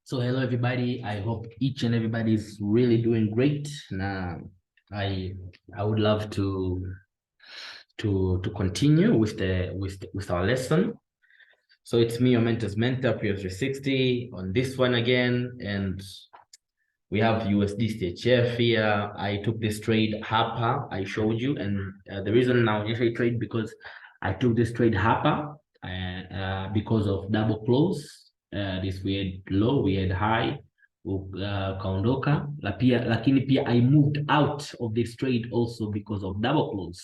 So hello everybody. I hope each and everybody is really doing great. Now, I would love to continue with with our lesson. So it's me, your mentor's mentor, Pure 360 on this one again, and we have USD CHF here. I took this trade Hapa. I showed you, and the reason now I trade because I took this trade Hapa because of double close. This we had low, we had high, kaondoka. Lakini pia I moved out of this trade also because of double close.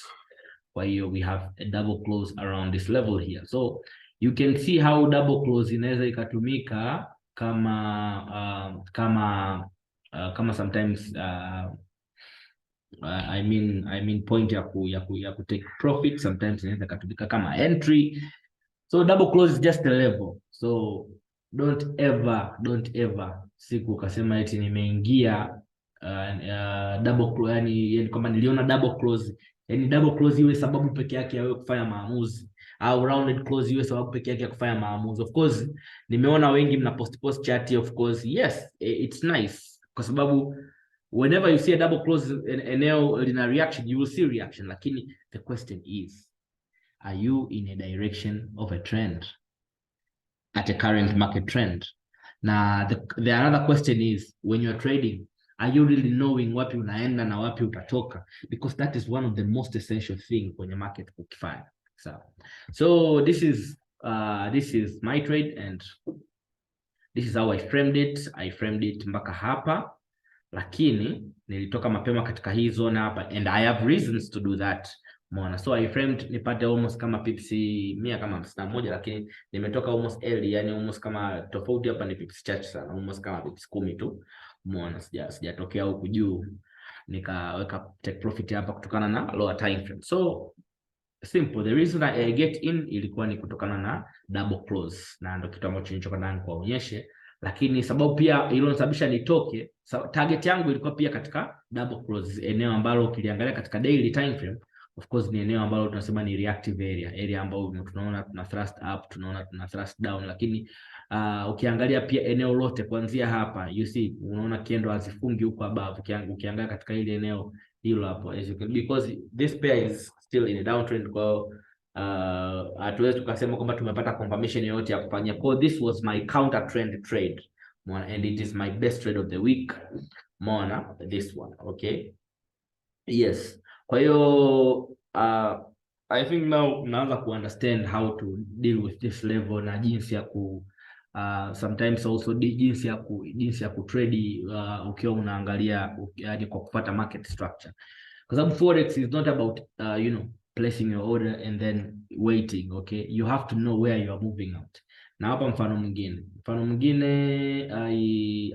Kwa hiyo we have a double close around this level here. So you can see how double close inaweza ikatumika kama sometimes I mean point ya ku take profit, sometimes inaweza ikatumika kama entry. So double close is just a level. So don't ever siku ukasema eti nimeingia double close, yani kama niliona double close, yani double close iwe sababu peke yake ya wewe kufanya maamuzi, au rounded close iwe sababu peke yake ya kufanya maamuzi. Of course nimeona wengi mna post chat, of course yes, it's nice kwa sababu whenever you see a double close eneo lina reaction, you will see reaction, lakini the question is, are you in a direction of a trend at a current market trend? Now, the another question is, when you're trading, are you really knowing wapi unaenda na wapi utatoka? Because that is one of the most essential thing kwenye market ukifanya. So this is my trade, and this is how I framed it. I framed it mpaka hapa, lakini nilitoka mapema katika hii zone hapa, and I have reasons to do that. Mona. So I framed nipate almost kama pips 100 kama 51, lakini nimetoka almost early, yani almost kama tofauti hapa ni pips chache sana, almost kama pips 10 tu. Mona, sijatokea huku juu nikaweka take profit hapa kutokana na lower time frame. So simple, the reason I get in ilikuwa ni kutokana na double close, na ndio kitu ambacho nilichoka ndani kuonyeshe, lakini sababu pia ilionisababisha nitoke, target yangu ilikuwa pia katika double close, eneo ambalo ukiliangalia katika daily time frame, of course ni eneo ambalo tunasema ni reactive area ambayo tunaona tuna thrust up, tunaona tuna thrust down, lakini ukiangalia pia eneo lote kuanzia hapa, you see unaona kiendo hazifungi huko above. Ukiangalia katika ile eneo hilo hapo, because this pair is still in a downtrend, kwa hatuwezi tukasema kwamba tumepata confirmation yoyote ya kufanya. Kwa this was my counter trend trade, and it is my best trade of the week. Mona, this one, okay, yes. Kwa hiyo I think now naanza ku understand how to deal with this level, na jinsi ya ku sometimes also jinsi ya ku trade ukiwa unaangalia hadi kwa kufuata market structure, kwa sababu forex is not about placing your order and then waiting. Okay, you have to know where you are moving out. Na hapa mfano mwingine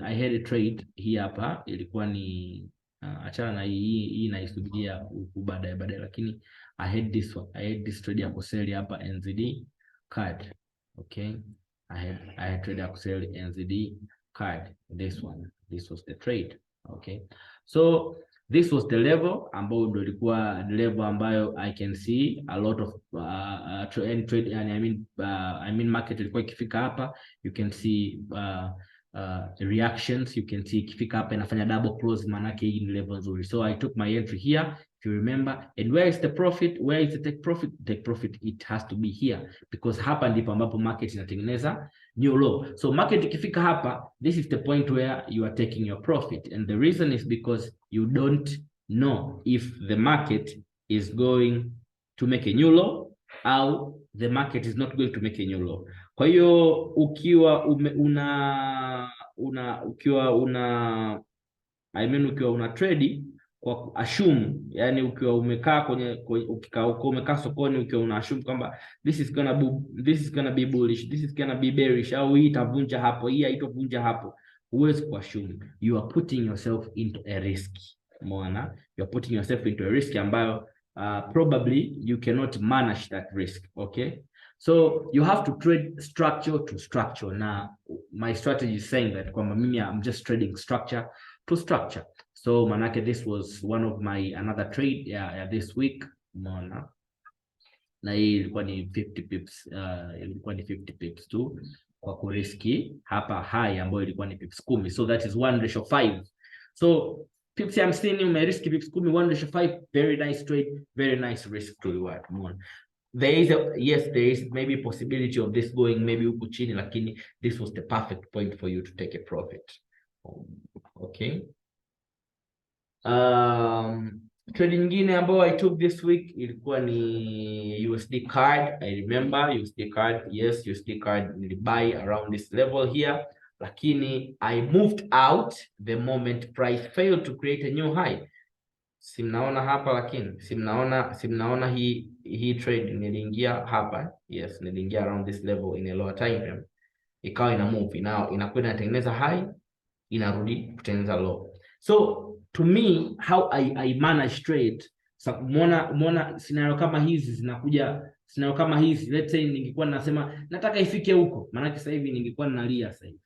I had a trade hii hapa, ilikuwa ni achana na hii naisubiria huku baadaye, lakini I had this trade ya kuseli hapa NZD card. Okay, I had trade ya kuseli NZD card, this was the trade. Okay, so this was the level ambayo ndio ilikuwa level ambayo I can see a lot of trade, yani I mean market ilikuwa ikifika hapa, you can see reactions, you can see ikifika hapa inafanya double close, manake hii ni level nzuri. So I took my entry here, if you remember. And where is the profit? Where is the take profit? Take profit, it has to be here, because hapa ndipo ambapo market inatengeneza new low. So market ikifika hapa, this is the point where you are taking your profit, and the reason is because you don't know if the market is going to make a new low au the market is not going to make a new low. Kwa hiyo ukiwa una trade kwa assume, yani ukiwa umekaa umekaa sokoni ukiwa una assume kwamba this is gonna be bullish, this is gonna be bearish, au hii itavunja hapo, hii haitovunja hapo, huwezi kuassume. You are putting yourself into a risk. Umeona, you are putting yourself into a risk ambayo probably you cannot manage that risk. Okay, so you have to trade structure to structure. Now my strategy is saying that kwamba mimi I'm just trading structure to structure. So manake this was one of my another trade this week. Umeona, na hii ilikuwa ni 50 pips, ilikuwa ni 50 pips tu. kwa kuriski hapa high ambayo ilikuwa ni pips 10. So that is 1:5. So pips 50 umeriski pips 10, 1:5, very nice trade, very nice risk to reward. There is maybe possibility of this going maybe huku chini, lakini this was the perfect point for you to take a profit. Okay. Trade nyingine ambayo I took this week ilikuwa ni USD card. I remember USD card. Yes, USD card nilibuy around this level here, lakini I moved out the moment price failed to create a new high. Simnaona hapa, lakini simnaona hii trade niliingia hapa. Yes, niliingia around this level in a lower time frame, ikawa ina move now, inakwenda inatengeneza high, inarudi kutengeneza low. So to me, how I manage trade, muona scenario kama hizi zinakuja, scenario kama hizi, let's say ningekuwa nasema nataka ifike huko, maana sasa hivi ningekuwa nalia sasa hivi.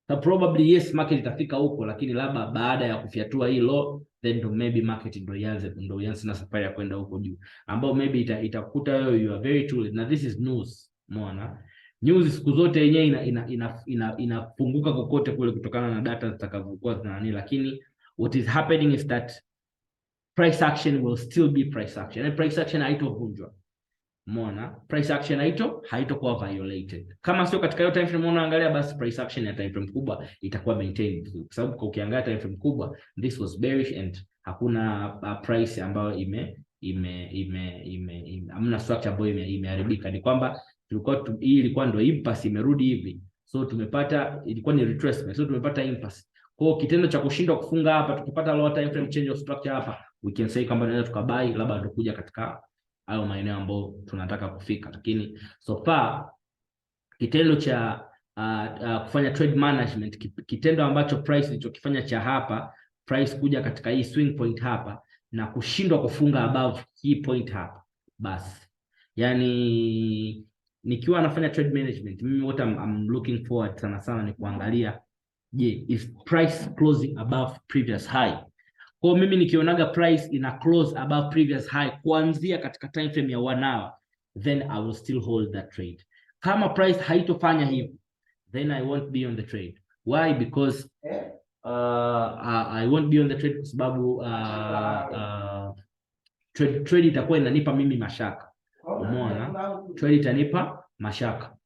So probably yes, market itafika huko, lakini labda baada ya kufiatua hii low, then maybe market ndio ianze na safari ya kwenda huko juu, ambao maybe itakuta wewe you are very too late. Na this is news, umeona news siku zote yenyewe inafunguka kokote kule kutokana na data zitakavyokuwa zinani, lakini what is happening is that price action will still be price action, and price action haitovunjwa. Umeona, price action haitokuwa violated. Kama sio katika hiyo time frame unaangalia, basi price action ya time frame kubwa itakuwa maintained, kwa sababu kwa ukiangalia time frame kubwa this was bearish and hakuna price ambayo hamna structure ambayo imeharibika. Ni kwamba hii ilikuwa ndio impasse imerudi hivi, so tumepata, ilikuwa ni retracement, so tumepata impasse. Kwa kitendo cha kushindwa kufunga hapa, tukipata lower time frame change of structure hapa, we can say kama tunaweza tukabai, labda tutakuja katika hayo maeneo ambayo tunataka kufika. Lakini so far kitendo cha kufanya trade management, kitendo ambacho price ilichokifanya cha hapa, price kuja katika hii swing point hapa na kushindwa kufunga above hii point hapa, basi yani nikiwa nafanya trade management, mimi what I'm looking forward sana ni kuangalia, is price closing above previous high. Kwa mimi nikionaga price ina close above previous high kuanzia katika time frame ya 1 hour, then I will still hold that trade. Kama price haitofanya hivyo, then I won't be on the trade. Why? Because I won't be on the trade kwa sababu trade itakuwa inanipa mimi mashaka. Umeona? Trade itanipa mashaka.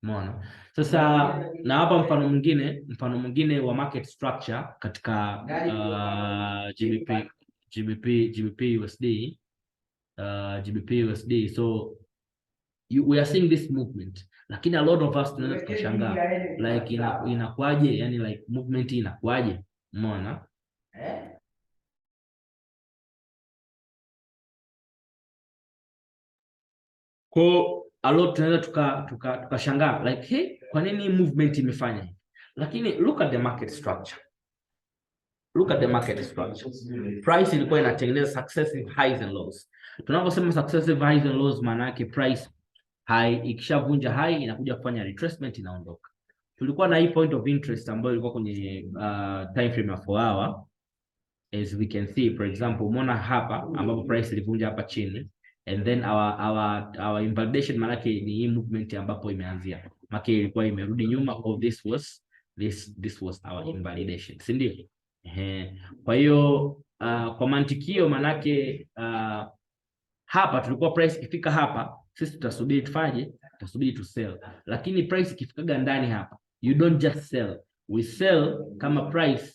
Umeona? Sasa na hapa mfano mwingine wa market structure katika GBP USD. So we are seeing this movement, lakini a lot of us tunaweza tukashangaa like inakuaje, yani like movement inakuaje? Umeona? Kwa a lot tunaweza tukashangaa like hey, kwa nini movement imefanya hivi? Lakini look at the market structure. Price ilikuwa inatengeneza successive highs and lows. Tunaposema successive highs and lows, maana yake price high ikishavunja high inakuja kufanya retracement, inaondoka. Tulikuwa na hii point of interest ambayo ilikuwa kwenye time frame ya 4 hour, as we can see. For example, umeona hapa ambapo price ilivunja hapa chini, and then our invalidation, maana yake ni hii movement ambapo imeanzia, maana ilikuwa imerudi nyuma. Of this was our invalidation, si ndio? Kwa hiyo kwa mantikio, maana yake hapa tulikuwa price ikifika hapa, sisi tutasubiri tufaje? Tutasubiri to sell. Lakini price ikifikaga ndani hapa, you don't just sell, we sell kama price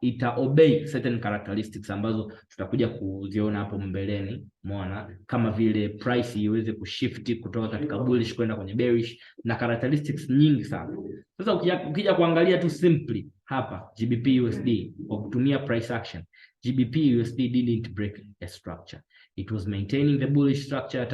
ita obey certain characteristics ambazo tutakuja kuziona hapo mbeleni. Umeona, kama vile price iweze kushift kutoka katika bullish kwenda kwenye bearish na characteristics nyingi sana. Sasa ukija kuangalia tu simply hapa GBP USD kwa kutumia price action, GBP USD didn't break a structure. It was maintaining the bullish structure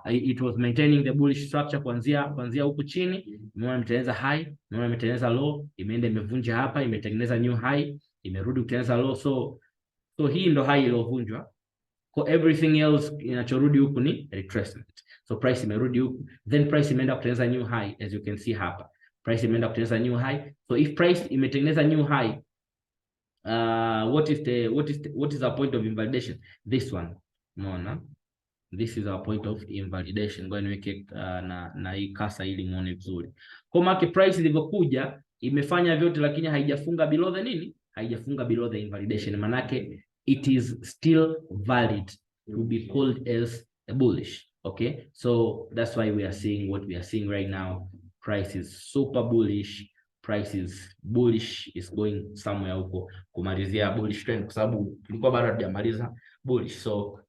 it was maintaining the bullish structure kuanzia huku chini. Umeona imetengeneza high, umeona imetengeneza low, imeenda imevunja hapa, imetengeneza new high, imerudi kutengeneza low. So hii ndo high iliyovunjwa. For everything else inachorudi huku ni retracement. So price imerudi huku, then price imeenda kutengeneza new high, as you can see hapa. Price imeenda kutengeneza new high. So if price imetengeneza new high, what is our point of invalidation? This one, umeona, this is our point of invalidation. Ngoja niweke na hii kasa ili muone vizuri. Kwa market price ilivyokuja imefanya vyote, lakini haijafunga below the nini, haijafunga below the invalidation, manake it is still valid to be called as a bullish. Okay, so that's why we are seeing what we are seeing right now. Price is super bullish, price is bullish, is going somewhere huko kumalizia bullish trend, kwa sababu tulikuwa bado hatujamaliza bullish. So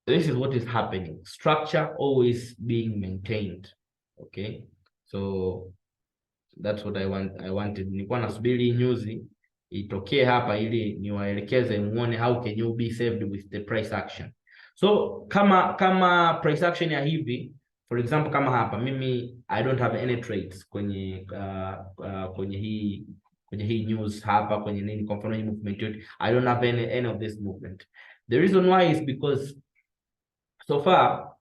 this is what is happening, structure always being maintained. Okay, so that's what I wanted. Nilikuwa nasubiri news itokee hapa ili niwaelekeze muone how can you be saved with the price action. So kama price action ya hivi, for example, kama hapa mimi I don't have any trades kwenye hii news hapa, kwenye nini, kwa mfano hii movement yote, I don't have any of this movement. The reason why is because so far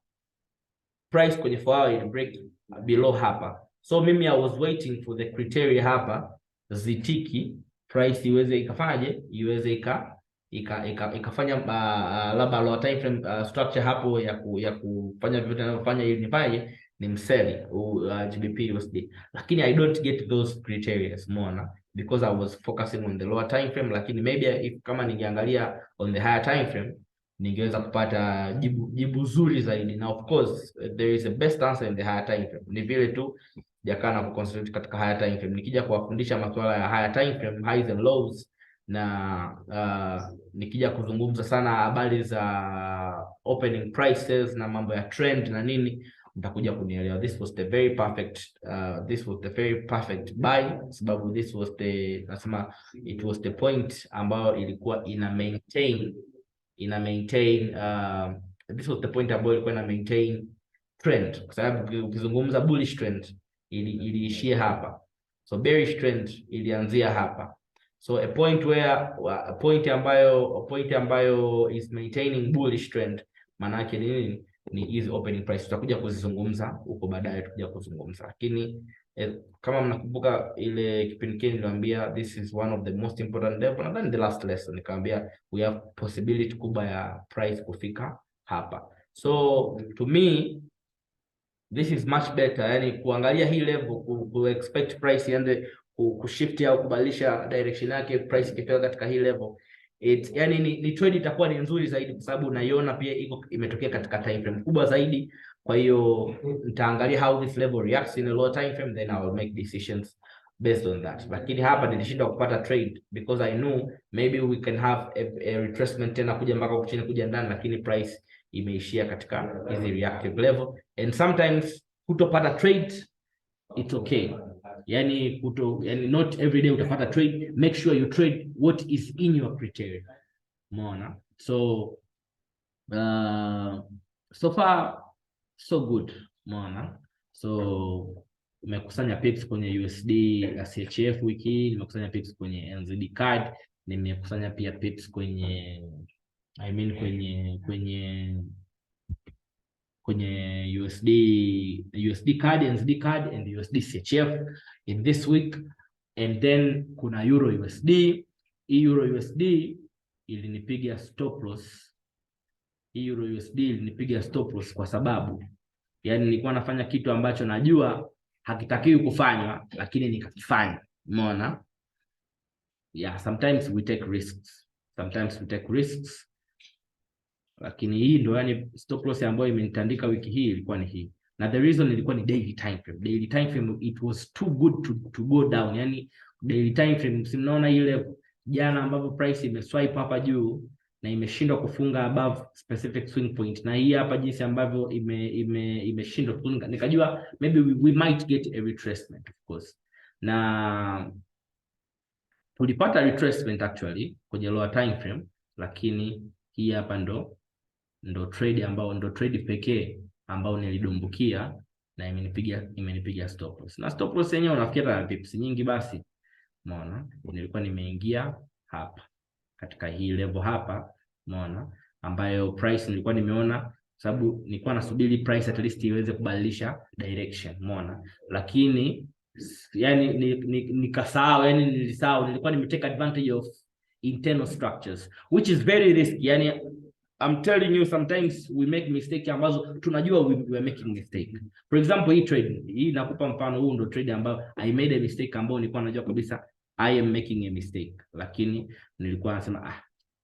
price kwenye 4 hour il break below hapa, so mimi I was waiting for the criteria hapa zitiki, price iweze ikafanyaje, iweze ikafanya labda lower time frame structure hapo ya kufanya vitu vinavyofanya ili nipaje ni mseli GBP USD, lakini I don't get those criteria, umeona, because I was focusing on the lower time frame. Lakini maybe if kama ningeangalia on the higher time frame ningeweza kupata jibu zuri zaidi. Na of course there is a best answer in the higher time frame, ni vile tu jakana kuconcentrate katika higher time frame. Nikija kuwafundisha masuala ya higher time frame, highs and lows, na nikija kuzungumza sana habari za opening prices na mambo ya trend na nini, mtakuja kunielewa. This was the very perfect buy, sababu this was the, nasema it was the point ambayo ilikuwa ina maintain this was the point ambayo ilikuwa ina maintain trend, kwa sababu ukizungumza bullish trend iliishia hapa, so bearish trend ilianzia hapa. So a point ambayo is maintaining bullish trend, maana yake nini? Ni easy opening price. Tutakuja kuzizungumza huko baadaye, tutakuja kuzungumza, lakini kama mnakumbuka ile kipindi kile niliwaambia this is one of the most important level, and then the last lesson nikamwambia we have possibility kubwa ya price kufika hapa. So to me this is much better, yani kuangalia hii level, ku expect price iende kushift au kubadilisha direction yake, price ikifika katika hii level, yani ni trade itakuwa ni nzuri zaidi, kwa sababu naiona pia iko imetokea katika time frame kubwa zaidi. Kwa hiyo nitaangalia how this level reacts in a lower time frame, then I will make decisions based on that. Lakini hapa nilishindwa kupata trade because I knew maybe we can have a retracement tena kuja mpaka chini kuja ndani, lakini price imeishia katika hizi reactive level. And sometimes kutopata trade it's okay, yani not every day utapata trade. Make sure you trade what is in your criteria, umeona. So so far so good, umeona. So nimekusanya pips kwenye USD CHF wiki, nimekusanya pips kwenye NZD card, nimekusanya pia pips kwenye kwenye USD card, NZD card and USD CHF in this week. And then kuna Euro USD. Euro USD ilinipiga stop loss. Euro USD ilinipiga stop loss kwa sababu yani nilikuwa nafanya kitu ambacho najua hakitakiwi kufanywa, lakini nikakifanya, umeona. Yeah, sometimes we take risks, lakini hii ndio yani stop loss ambayo imenitandika wiki hii ilikuwa ni hii. Na the reason ilikuwa ni daily time frame, it was too good to go down. Yani daily time frame, simnaona ile jana ambapo price imeswipe hapa juu na imeshindwa kufunga above specific swing point, na hii hapa jinsi ambavyo imeshindwa kufunga, nikajua maybe we might get a retracement, of course. Na tulipata retracement actually kwenye lower time frame, lakini hii hapa ndo trade pekee ambao nilidumbukia na imenipiga stop loss. Na stop loss yenyewe unafikiri na pips nyingi, basi umeona nilikuwa nimeingia hapa katika hii level hapa, umeona, ambayo price nilikuwa nimeona, sababu nilikuwa nasubiri price at least iweze kubadilisha direction, umeona. Lakini yani nikasahau, yani nilisahau, nilikuwa nimetake advantage of internal structures, which is very risky. Yani, I'm telling you, sometimes we make mistake ambazo tunajua we are making mistake. For example, hii trade hii nakupa mfano, huu ndo trade ambayo I made a mistake ambayo nilikuwa najua kabisa I am making a mistake, lakini nilikuwa nasema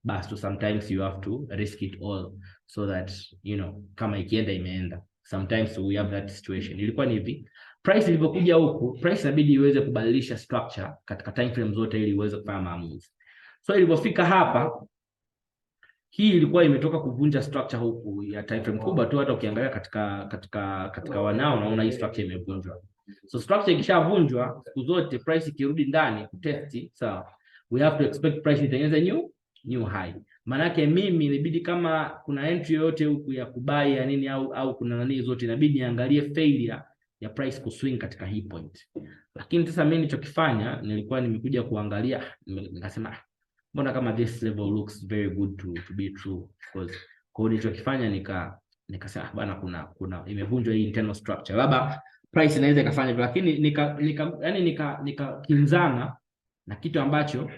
basi sometimes you have to risk it all so that you know kama ikienda imeenda. Sometimes we have that situation. Ilikuwa ni hivi, price ilipokuja huku, price inabidi iweze kubadilisha structure katika time frame zote ili iweze kufanya maamuzi. So ilipofika hapa, hii ilikuwa imetoka kuvunja structure huku ya time frame kubwa tu. Hata ukiangalia katika wanao unaona hii structure imevunjwa. So structure ikishavunjwa, siku zote price ikirudi ndani kutesti, sawa, we have to expect price itengeneze new high. Maana yake mimi inabidi kama kuna entry yote huku ya kubai ya nini au kuna nani zote, inabidi niangalie failure ya price kuswing katika hii point. Lakini sasa mimi nilichokifanya, nilikuwa nimekuja kuangalia, nikasema mbona kama this level looks very good to be true, because kwa hiyo nilichokifanya nikasema bana, kuna imevunjwa hii internal structure, labda price inaweza ikafanya hivyo. Lakini nikakinzana na kitu ambacho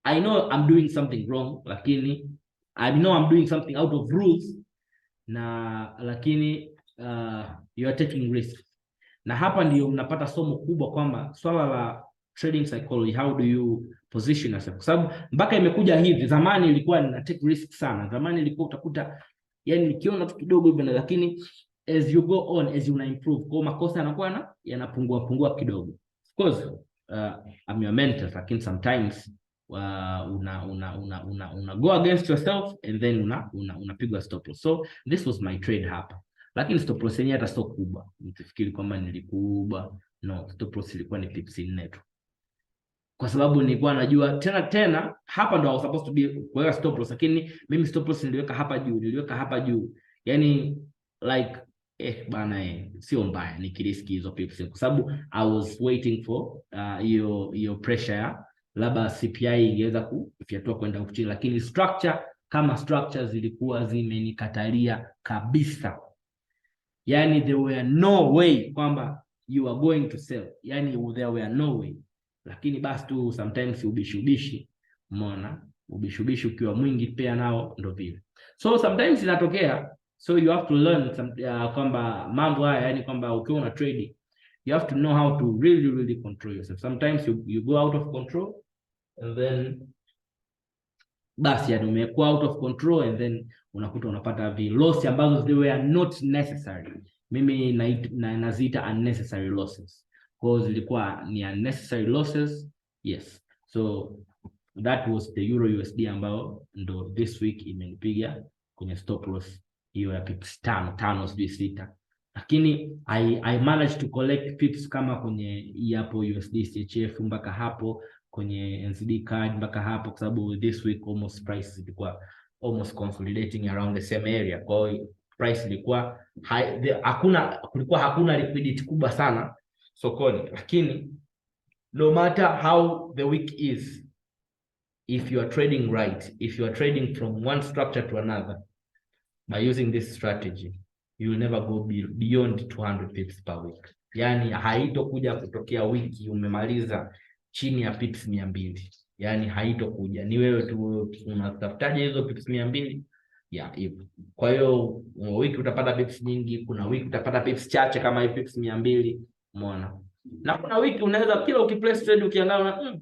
I know I'm doing something wrong, lakini I know I'm doing something out of rules, lakini you are taking risks. Na hapa ndio mnapata somo kubwa kwamba swala la trading psychology, how do you position yourself, kwa sababu mpaka imekuja hivi. Zamani ilikuwa nina take risk sana, zamani ilikuwa utakuta yani nikiona tu kidogo hivyo, lakini as you go on, as you improve, kwa makosa yanakuwa yanapungua kidogo. Of course I'm your mentor, lakini sometimes una go against yourself and then unapigwa stop loss. So this was my trade hapa, lakini stop loss yenyewe hata sio kubwa, msifikiri kwamba nilikubwa. No, stop loss ilikuwa ni pips 4 tu, kwa sababu nilikuwa najua tena hapa ndo I was supposed to be kuweka stop loss, lakini mimi stop loss niliweka hapa juu, yani like bana, sio mbaya nikiriski hizo pips, kwa sababu I was waiting for hiyo pressure ya labda CPI ingeweza kufyatua kwenda huko chini, lakini structure zilikuwa zimenikatalia kabisa. Yani there were no way kwamba you are going to sell, yani there were no way. Lakini basi tu sometimes ubishi, umeona, ubishi ukiwa mwingi pia nao ndo vile. So sometimes inatokea, so you have to learn kwamba mambo haya, yani kwamba ukiwa una trading you have to know how to really control yourself. Sometimes you go out of control and then basi yani umekuwa out of control and then unakuta unapata loss ambazo they were not necessary. Mimi naziita unnecessary losses, because zilikuwa ni unnecessary losses. Yes, so that was the euro USD ambao ndo this week imenipiga kwenye stop loss hiyo ya pips 5 sijui 6, lakini I managed to collect pips kama kwenye hapo USD CHF mpaka hapo, kwenye NCD card mpaka hapo, kwa sababu this week almost prices ilikuwa almost consolidating around the same area. Kwa hiyo price ilikuwa hakuna liquidity kubwa sana sokoni, lakini no matter how the week is, if you are trading right, if you are trading from one structure to another by using this strategy, you will never go beyond 200 pips per week. Yani haitokuja kutokea wiki umemaliza chini ya pips 200, yani haitokuja. Ni wewe tu unatafutaje hizo pips 200 hivyo. Kwa hiyo wiki utapata pips nyingi, kuna wiki utapata pips chache kama hii pips 200, umeona. Na kuna wiki unaweza kila ukiplace trade ukiangalia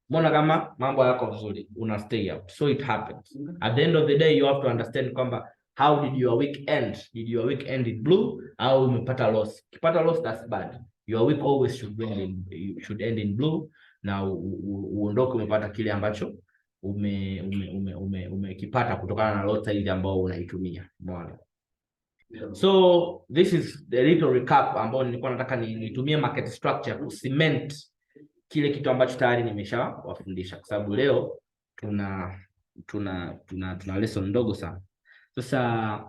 mbona kama mambo yako vizuri, una stay out. So it happens. At the end of the day you have to understand kwamba how did your week end? Did your week end in blue au umepata loss? Ukipata loss, that's bad. Your week always should end in blue, na uondoke umepata kile ambacho umekipata kutokana na lot ile ambao unaitumia. Umeona? So this is the little recap ambao nilikuwa nataka nitumie market structure ku cement kile kitu ambacho tayari nimeshawafundisha, kwa sababu leo tuna lesson ndogo sana. Sasa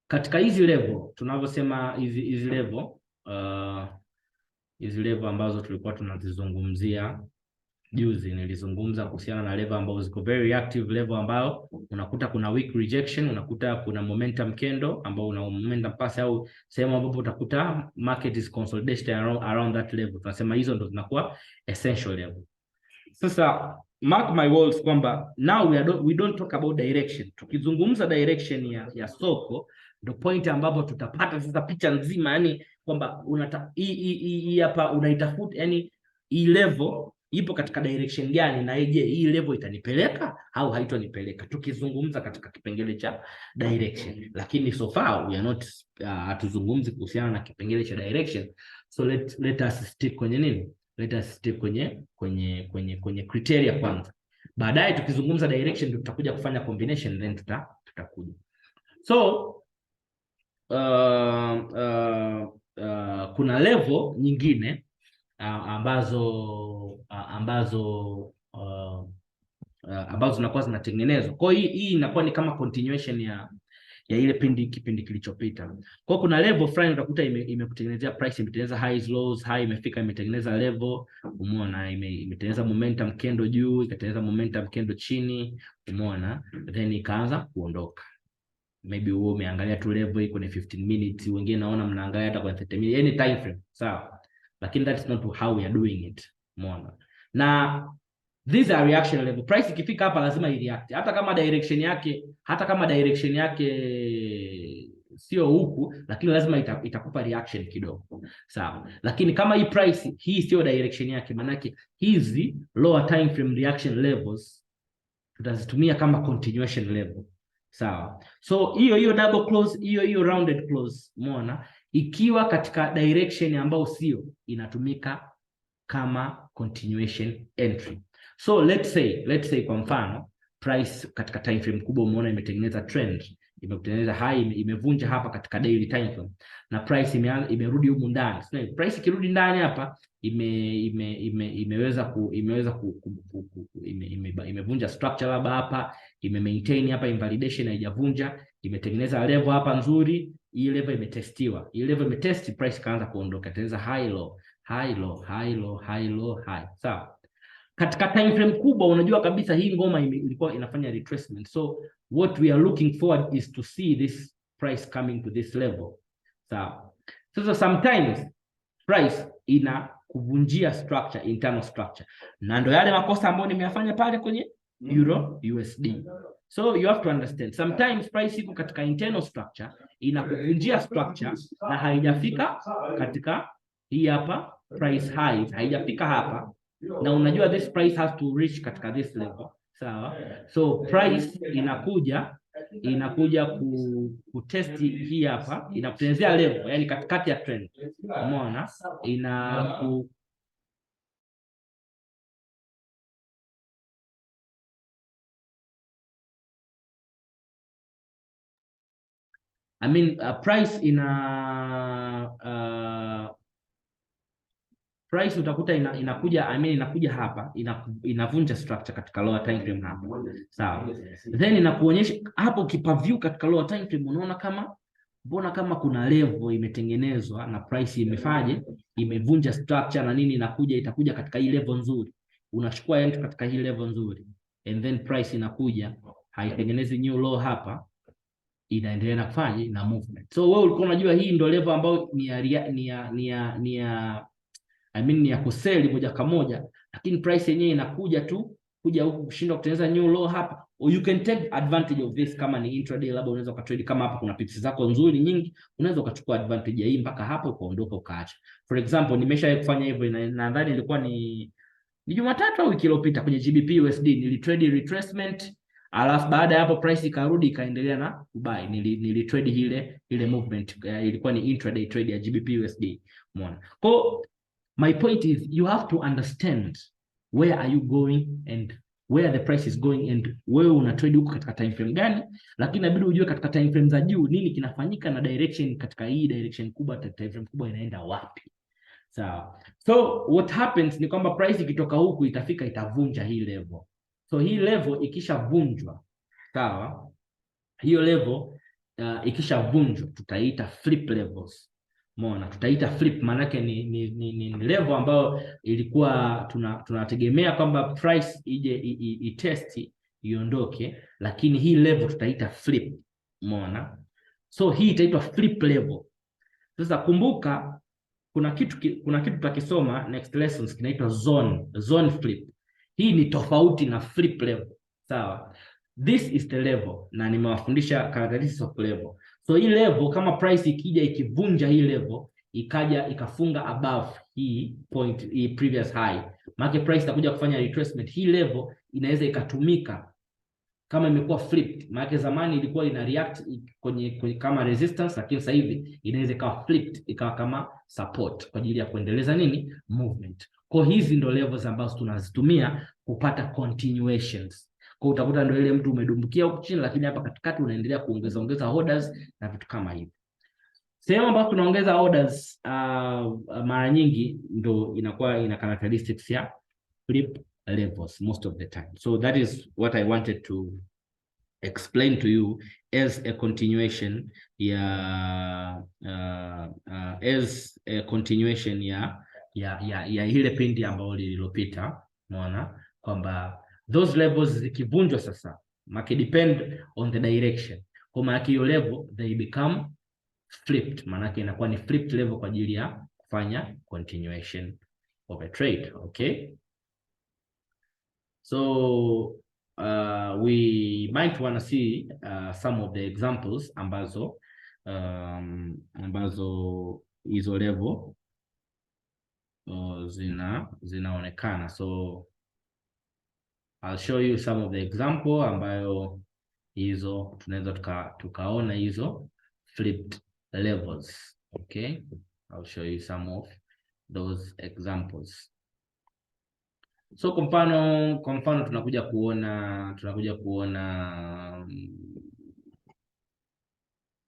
katika hizi level tunavyosema hizi level ambazo tulikuwa tunazizungumzia juzi, nilizungumza kuhusiana na level ambazo ziko very active, level ambao unakuta kuna weak rejection, unakuta kuna momentum candle ambao una momentum pass, au sehemu ambapo utakuta market is consolidated around that level. Tunasema hizo ndo zinakuwa essential level. Sasa mark my words kwamba now we don't talk about direction. Tukizungumza direction ya soko ndo point ambapo tutapata sasa picha nzima, yani kwamba hii hapa unaitafuta, yani hii level ipo katika direction gani, na je hii level itanipeleka au haitonipeleka, tukizungumza katika kipengele cha direction. Lakini so far we are not hatuzungumzi kuhusiana na kipengele cha direction, so let us stick kwenye nini, let us stick kwenye criteria kwanza. Baadaye tukizungumza direction tutakuja kufanya combination, then tutakuja. So kuna level nyingine ambazo zinakuwa zinatengenezwa. Kwa hiyo hii inakuwa ni kama continuation ya ile kipindi kilichopita. Kwa hiyo kuna level fulani utakuta imekutengenezea price, imetengeneza highs lows, high imefika, imetengeneza level, umeona, imetengeneza momentum candle juu, ikatengeneza momentum candle chini, umeona, then ikaanza kuondoka. Maybe wewe umeangalia tu level iko ni 15 minutes, wengine naona mnaangalia hata kwa 30 minutes, any time frame, sawa, lakini that's not how we are doing it, umeona. Na these are reaction level. Price ikifika hapa lazima ireact, hata kama direction yake sio huku, lakini lazima itakupa reaction kidogo, sawa. Lakini kama hii price hii sio direction yake, manake hizi lower time frame reaction levels tutazitumia kama continuation level, sawa. So hiyo double close, hiyo rounded close, umeona, ikiwa katika direction ambayo sio, inatumika kama continuation entry. So let's say kwa mfano price katika time frame kubwa umeona imetengeneza trend, imetengeneza high, imevunja hapa katika daily time frame, na price imerudi humu ndani. So price ikirudi ndani hapa imevunja structure labda hapa, maintain hapa invalidation, haijavunja, imetengeneza level hapa nzuri, hii level imetestiwa, hii level imetest, price kaanza kuondoka, itaanza high low high low high low high low high, sawa. Katika time frame kubwa unajua kabisa hii ngoma ilikuwa inafanya retracement, so what we are looking forward is to see this price coming to this level, sawa. So sometimes price ina kuvunjia structure, internal structure, na ndo yale makosa ambayo nimeyafanya pale kwenye euro USD. So you have to understand, sometimes price iko katika internal structure, inakuvunjia structure na haijafika katika hii hapa price highs, haijafika hapa, na unajua this price has to reach katika this level, sawa. So price inakuja kutest hii hapa, inakutengenezea level, yani katikati ya trend, umeona, price utakuta inakuja hapa, inavunja structure katika lower time frame hapa, sawa. Then inakuonyesha hapo, ukipaview katika lower time frame unaona mbona kama kuna level imetengenezwa na price imevunja structure na nini, itakuja katika hii level nzuri, unachukua entry katika hii level nzuri, and then price inakuja haitengenezi new low hapa, inaendelea na kufanya na movement. So wewe ulikuwa unajua hii ndio level ambayo ni ya kuseli moja kwa moja, lakini price yenyewe inakuja huku kushindwa kutengeneza new low hapa. Or you can take advantage of this kama ni intraday, labda unaweza ukatrade kama hapa kuna pips zako nzuri nyingi, unaweza ukachukua advantage ya hii mpaka hapo ukaondoka ukaacha. For example, nimeshawahi kufanya hivyo, nadhani ilikuwa ni Jumatatu au wiki iliyopita kwenye GBP USD, nilitrade retracement, alafu baada ya hapo price ikarudi ikaendelea na buy, nilitrade ile movement, ilikuwa ni intraday trade ya GBP USD, umeona. Kwa my point is you have to understand where are you going and where the price is going, and wewe una trade huko katika time frame gani, lakini inabidi ujue katika time frame za juu nini kinafanyika, na direction katika hii direction kubwa, time frame kubwa inaenda wapi, sawa. So what happens ni kwamba price ikitoka huku itavunja hii level. So hii level ikishavunjwa, sawa, hiyo level ikishavunjwa tutaita flip levels. Umeona, tutaita flip, maana yake ni level ambayo ilikuwa tunategemea kwamba price ije itest iondoke, lakini hii level tutaita flip, umeona. So hii itaitwa flip level. Sasa kumbuka kuna kitu tutakisoma next lessons kinaitwa zone flip. Hii ni tofauti na flip level. Sawa? This is the level, na nimewafundisha characteristics of level. So hii level, kama price ikija ikivunja hii level, ikaja ikafunga above hii point, hii previous high, maana price itakuja kufanya retracement. Hii level inaweza ikatumika kama imekuwa flipped, maana zamani ilikuwa ina react kwenye kama resistance, lakini sasa hivi inaweza ikawa flipped ikawa kama support kwa ajili ya kuendeleza nini, movement. Kwa hizi ndo levels ambazo tunazitumia kupata continuations. Kwa utakuta ndio ile mtu umedumbukia huko chini, lakini hapa katikati unaendelea kuongeza orders na vitu kama hivi. Sehemu ambapo tunaongeza orders mara nyingi ndo inakuwa ina characteristics ya flip levels most of the time. So that is what I wanted to explain to you as a continuation ya ile pindi ambayo lililopita. Unaona kwamba those levels zikivunjwa sasa, make depend on the direction. Kwa maana hiyo level they become flipped, maana inakuwa ni flipped level kwa ajili ya kufanya continuation of a trade. Okay, so we might want to see some of the examples ambazo hizo level zinaonekana. So I'll show you some of the example ambayo hizo tunaweza tukaona hizo flipped levels. Okay, I'll show you some of those examples. So kwa mfano tunakuja kuona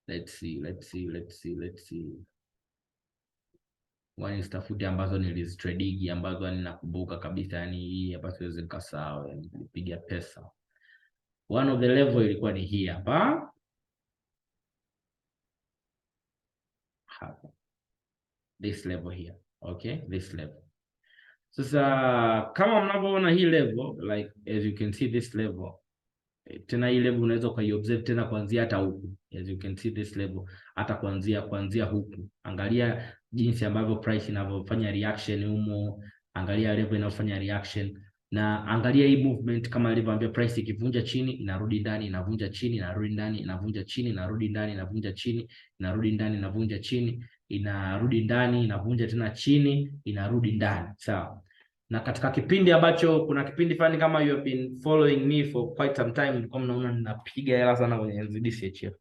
let's see tafauti ambazo nilizitradigi ambazo ninakumbuka kabisa, yani hii hapa siwezi nikasahau, yani nilipiga pesa. One of the level ilikuwa ni hii hapa. This level here. Okay, this level. Sasa kama mnavyoona hii level, like as you can see this level, tena hii level unaweza ukaiobserve tena kuanzia hata huku. As you can see this level hata kuanzia huku. Angalia jinsi ambavyo price inavyofanya reaction humo, angalia level inayofanya reaction, na angalia hii movement kama nilivyoambia, price ikivunja chini inarudi ndani, inavunja chini, inarudi ndani, inavunja chini, inarudi ndani, inavunja chini, inarudi ndani, inavunja chini, inarudi ndani, inavunja tena chini, inarudi ndani. Sawa? Na katika kipindi ambacho kuna kipindi fulani, kama you have been following me for quite some time, nilikuwa mnaona ninapiga hela sana kwenye NZD-CHF.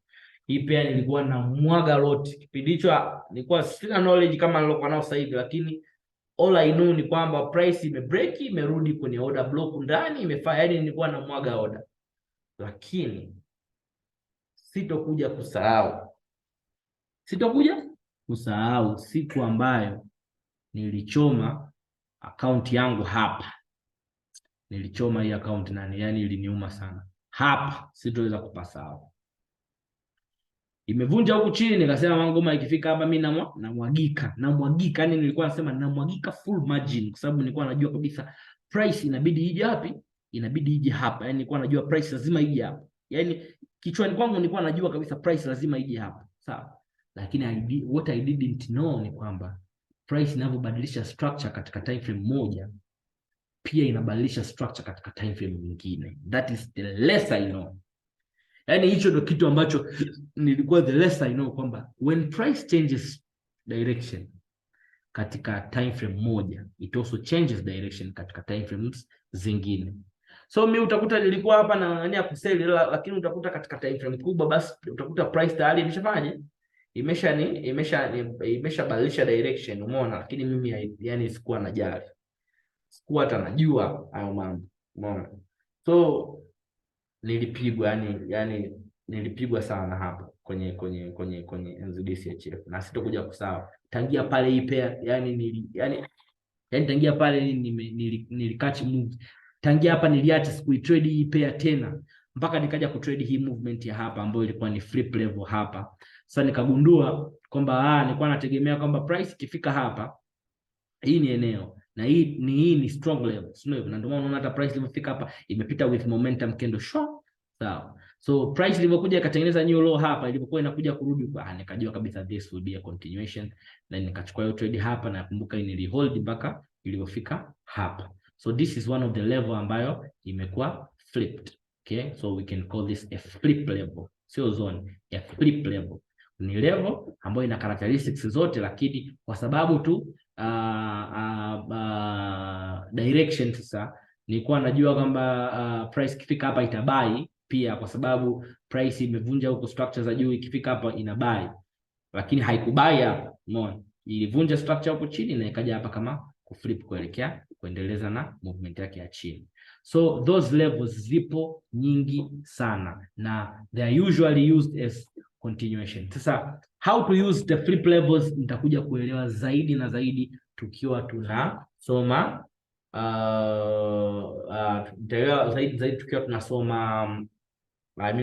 Hii pia nilikuwa na mwaga lot. Kipindi hicho nilikuwa sina knowledge kama nilokuwa nao sasa hivi, lakini all I know ni kwamba price imebreak, imerudi kwenye order block ndani, imefanya, yani nilikuwa na mwaga order. Lakini sitokuja kusahau siku ambayo nilichoma account yangu hapa. Nilichoma hii account nani, yani iliniuma sana. Hapa sitoweza kupasahau. Imevunja huku chini, nikasema mangoma ikifika hapa mimi namwagika. Yani nilikuwa nasema namwagika full margin, kwa sababu nilikuwa najua kabisa price inabidi ije wapi? Inabidi ije hapa. Yani nilikuwa najua price lazima ije hapa. Yani kichwani kwangu nilikuwa najua kabisa price lazima ije hapa. Sawa? Lakini what I didn't know ni kwamba price inavyobadilisha structure katika time frame moja, pia inabadilisha structure katika time frame nyingine. That is the less I know. Yani hicho ndio kitu ambacho nilikuwa the less I know, kwamba when price changes direction katika time frame moja, it also changes direction katika time frames zingine. So mimi utakuta nilikuwa hapa na nani ya kuseli, lakini utakuta katika time frame kubwa, basi utakuta price tayari imeshafanya imeshabadilisha direction, umeona. Lakini mimi yani sikuwa najali, sikuwa hata najua hayo mambo, umeona. So nilipigwa, yani nilipigwa sana hapa kwenye NZD-CHF, na sitokuja kusahau tangia pale hii pair, yani tangia pale nilikatch move, tangia hapa niliacha sikuitrade hii pair tena, mpaka nikaja kutrade hii movement ya hapa ambayo ilikuwa ni flip level hapa. Sasa nikagundua kwamba nilikuwa nategemea kwamba price ikifika hapa, hii ni eneo na hii ni strong level, sio? Na ndio maana unaona hata price ilipofika hapa imepita with momentum candle short. Sawa? So price ilivyokuja ikatengeneza new low hapa, ilipokuwa inakuja kurudi nikajua kabisa this will be a continuation, na nikachukua hiyo trade hapa, na nakumbuka nilihold mpaka ilipofika hapa. So this is one of the level ambayo imekuwa flipped. Okay, so we can call this a flip level, sio zone, a flip level. Ni level ambayo ina characteristics zote, lakini kwa sababu tu direction sasa nilikuwa najua kwamba price ikifika hapa itabai pia, kwa sababu price imevunja huko structure za juu, ikifika hapa inabai, lakini haikubai hapa. Umeona, ilivunja structure huko chini na ikaja hapa kama kuflip kuelekea kuendeleza na movement yake ya chini. So those levels zipo nyingi sana na they are usually used as continuation. Sasa how to use the flip levels nitakuja kuelewa zaidi na zaidi tukiwa tunasoma zaidi tukiwa tunasoma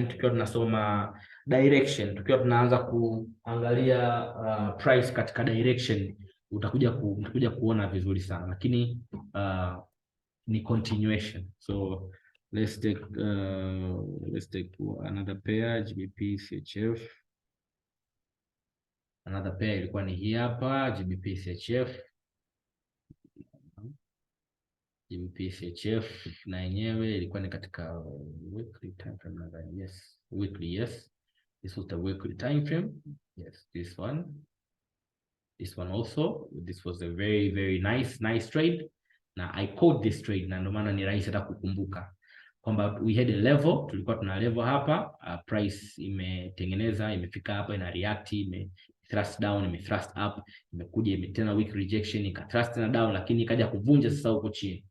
tukiwa tunasoma direction, tukiwa tunaanza kuangalia price katika direction, utakuja kuona vizuri sana, lakini ni continuation. So let's take another pair, GBP CHF. Another pair ilikuwa ni hii hapa, GBP CHF. GBP CHF na yenyewe ilikuwa ni katika weekly time frame nadhani. Yes, weekly, yes. This was the weekly time frame. Yes, this one. This one also. This was a very very nice trade. Na I caught this trade na ndio maana ni rahisi hata kukumbuka kwamba we had a level, tulikuwa tuna level hapa, price imetengeneza, imefika hapa, ina react, ime thrust down, ime thrust up, imekuja tena weak rejection, ika thrust na down, lakini ikaja kuvunja sasa huko chini.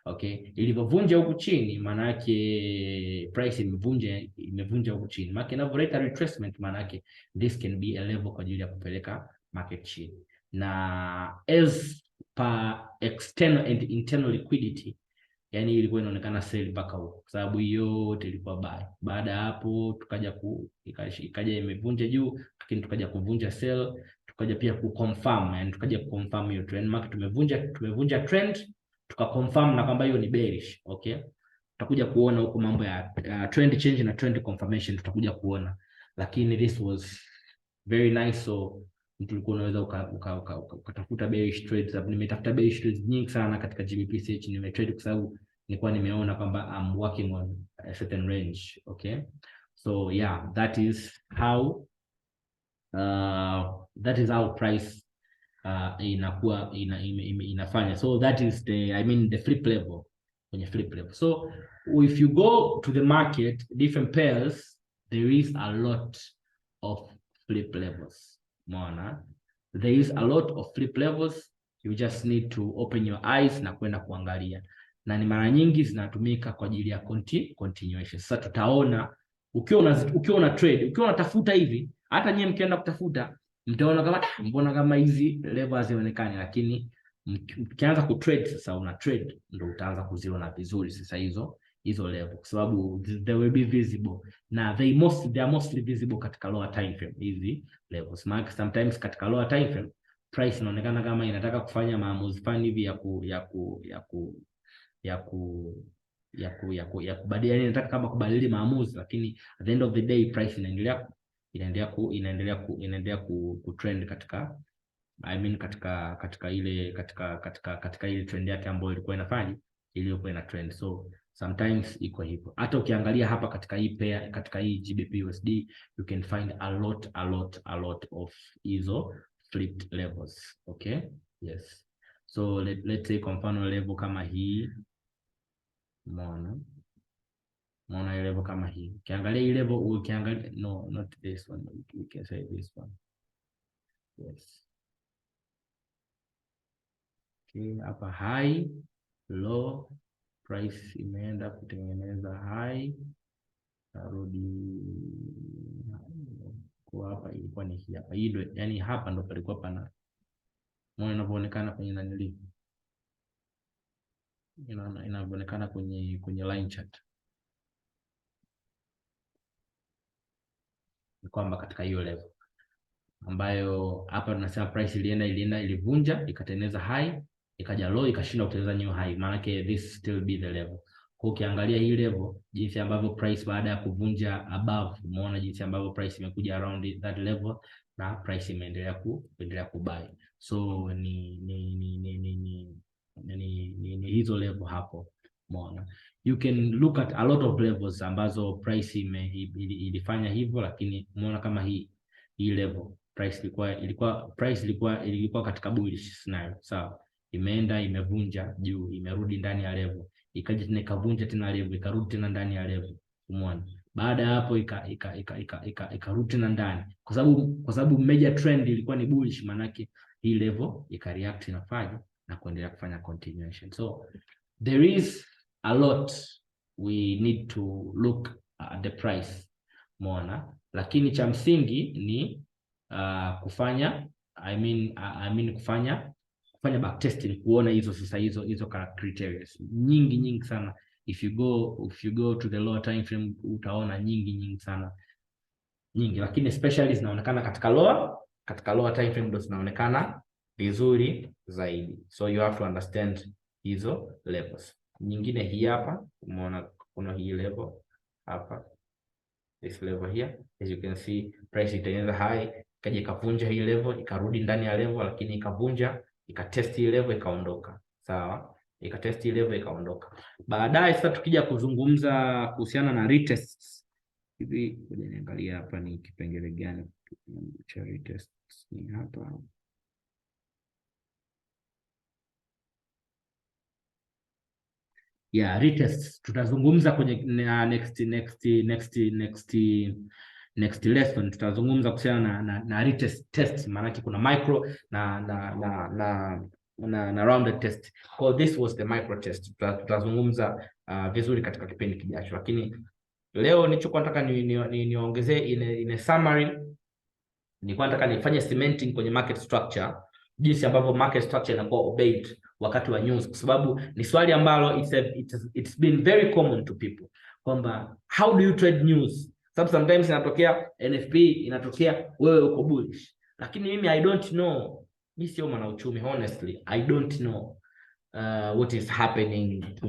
Okay, ilipovunja huko chini maana yake price imevunja huko chini. Maana inavyoleta retracement, maana yake this can be a level kwa ajili ya kupeleka market chini. Na as per external and internal liquidity, yani ilikuwa inaonekana sell mpaka huko, kwa sababu hiyo yote ilikuwa buy. Baada ya hapo tukaja ikaja imevunja juu, lakini tukaja kuvunja sell, tukaja pia kuconfirm, yani tukaja kuconfirm hiyo trend market tumevunja trend, tukaconfirm na kwamba hiyo ni bearish. Okay, tutakuja kuona huko mambo ya trend change na trend confirmation tutakuja kuona, lakini this was very nice. So mtu ulikuwa unaweza ukatafuta bearish trades. Nimetafuta bearish trades nyingi sana katika GBP/CH, nimetrade kwa sababu nilikuwa nimeona kwamba I'm working on a certain range. Okay, so yeah, that is how price inakuwa inafanya. So that is the flip level, kwenye flip level. So if you go to the market, different pairs, there is a lot of flip levels. Mona, there is a lot of flip levels. You just need to open your eyes na kwenda kuangalia, na ni mara nyingi zinatumika kwa ajili ya continuation. Sasa tutaona ukiwa una trade, ukiwa unatafuta hivi, hata nyinyi mkienda kutafuta mtaona kama mbona kama hizi levels hazionekani, lakini mkianza kutrade sasa, una trade ndio utaanza kuziona vizuri sasa hizo level, kwa sababu they will be visible na they are mostly visible katika lower time frame. Hizi levels maana sometimes katika lower time frame price inaonekana kama inataka kufanya maamuzi fani hivi ya kubadili, inataka kama kubadili maamuzi, lakini at the end of the day price inaendelea ku trend katika katika ile trend yake ambayo ilikuwa inafanya, iliyokuwa ina trend. So sometimes iko hivyo. Hata ukiangalia hapa katika hii pair, katika hii GBP USD, you can find a lot of hizo flipped levels. Okay, yes. So let's say kwa mfano level kama hii, umeona level kama hii, ukiangalia hii level, ukiangalia no, not this one, we can say this one. Yes. Okay, hapa high, low, price imeenda kutengeneza high, narudi kwa hapa, ilikuwa ni hii hapa. Hii ndio, yani hapa ndo palikuwa pana, mbona inavyoonekana kwenye nanili, inavyoonekana kwenye line chart, ni kwamba katika hiyo level ambayo hapa tunasema price ilivunja, ikatengeneza high, ikaja low, ikashinda kutengeneza new high, maana yake this still be the level. Kwa ukiangalia hii level, jinsi ambavyo price baada ya kuvunja above, umeona jinsi ambavyo price imekuja around that level na price imeendelea kubuy. So ni ni hizo level hapo. Umeona, you can look at a lot of levels ambazo price ilifanya hivyo, lakini umeona kama hii level price ilikuwa katika bullish scenario, sawa. Imeenda imevunja juu, imerudi ndani ya level, ikaja tena ikavunja tena level, ikarudi tena ndani ya level. Umeona, baada ya hapo ikarudi tena ndani, kwa sababu major trend ilikuwa ni bullish, manake hii level ikareact inafanya na kuendelea kufanya continuation. So there is a lot we need to look at the price. Umeona, lakini cha msingi ni kufanya kufanya backtesting, kuona hizo sasa hizo criteria nyingi sana. If you go to the lower time frame utaona nyingi sana, lakini especially zinaonekana katika lower time frame, ndo zinaonekana vizuri zaidi. So you have to understand hizo levels. Nyingine hii hapa, umeona kuna hii level hapa, this level here, as you can see price itaanza high, ikaja ikavunja hii level, ikarudi ndani ya level, lakini ikavunja, ikatest hii level, ikaondoka. Sawa, ikatest hii level, ikaondoka. Baadaye sasa tukija kuzungumza kuhusiana na retests, hivi ngoja niangalie hapa ni kipengele gani cha retests. Ni hapa. Yeah, retests tutazungumza kwenye next lesson. Tutazungumza kuhusiana na retest, maana kuna micro na rounded test. So this was the micro test. Tutazungumza vizuri katika kipindi kijacho, lakini leo nilichokuwa nataka niongezee in a summary, nilikuwa nataka nifanye cementing kwenye market structure, jinsi ambavyo market structure inakuwa obeyed wakati wa news, kwa sababu ni swali ambalo it's been very common to people, kwamba how do you trade news? Sababu sometimes inatokea NFP, inatokea wewe uko bullish, lakini mimi I don't know, mimi sio mwana uchumi, honestly I don't know what is happening to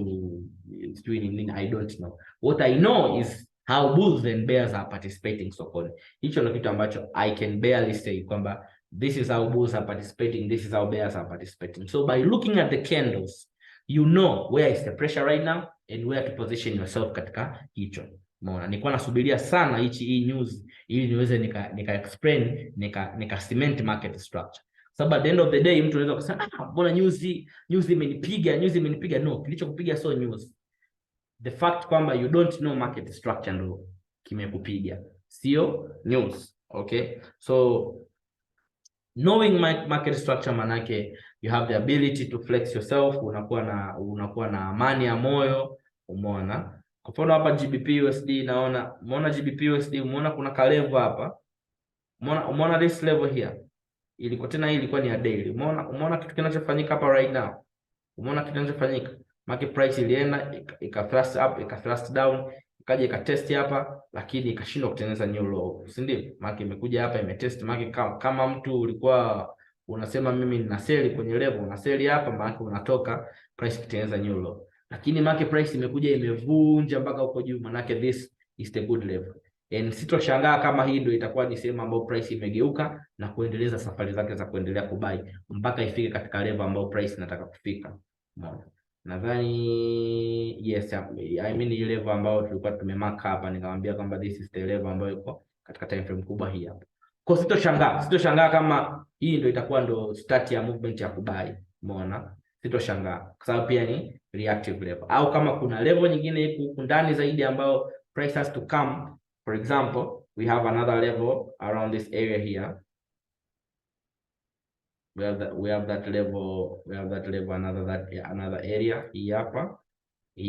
doing. I don't know. What I know is how bulls and bears are participating sokoni. Hicho ndio kitu ambacho I can barely say kwamba this is how bulls are participating, this is how bears are participating. So by looking at the candles, you know where is the pressure right now and where to position yourself katika hicho. Umeona, nilikuwa nasubiria sana hii news ili niweze nika explain, nika cement market structure. Sababu at the end of the day mtu anaweza kusema mbona news imenipiga. No, kilichokupiga so news. The fact kwamba you don't know market structure ndo kimekupiga, sio news. Okay, so knowing market structure manake you have the ability to flex yourself, unakuwa na amani ya moyo. Umeona, kwa mfano hapa GBP USD, umeona GBP USD, umeona kuna ka level hapa, umeona this level here ilikuwa tena, hii ilikuwa ni ya daily. Umeona kitu kinachofanyika hapa right now, umeona kitu kinachofanyika, market price ilienda ika-thrust up, ika-thrust down, ikaja ikatest hapa, lakini ikashindwa kutengeneza new low, si ndio? Market imekuja hapa imetest. Market kama mtu ulikuwa unasema mimi nina sell kwenye level, una sell hapa, market unatoka price kutengeneza new low, lakini market price imekuja imevunja mpaka huko juu, manake this is the good level. And sitoshangaa kama hii ndio itakuwa ni sehemu ambayo price imegeuka na kuendeleza safari zake za kuendelea kubai mpaka ifike katika level ambayo price inataka kufika. Umeona, nadhani yes, I mean ile level ambayo tulikuwa tumemark hapa, nikamwambia kwamba this is the level ambayo iko katika time frame kubwa hii hapa. Kwa sitoshangaa kama hii ndio itakuwa ndo start ya movement ya kubai. Umeona, sitoshangaa kwa sababu pia ni reactive level, au kama kuna level nyingine iko ndani zaidi ambayo price has to come. For example, we have another level around this area here. We have that level, another area hii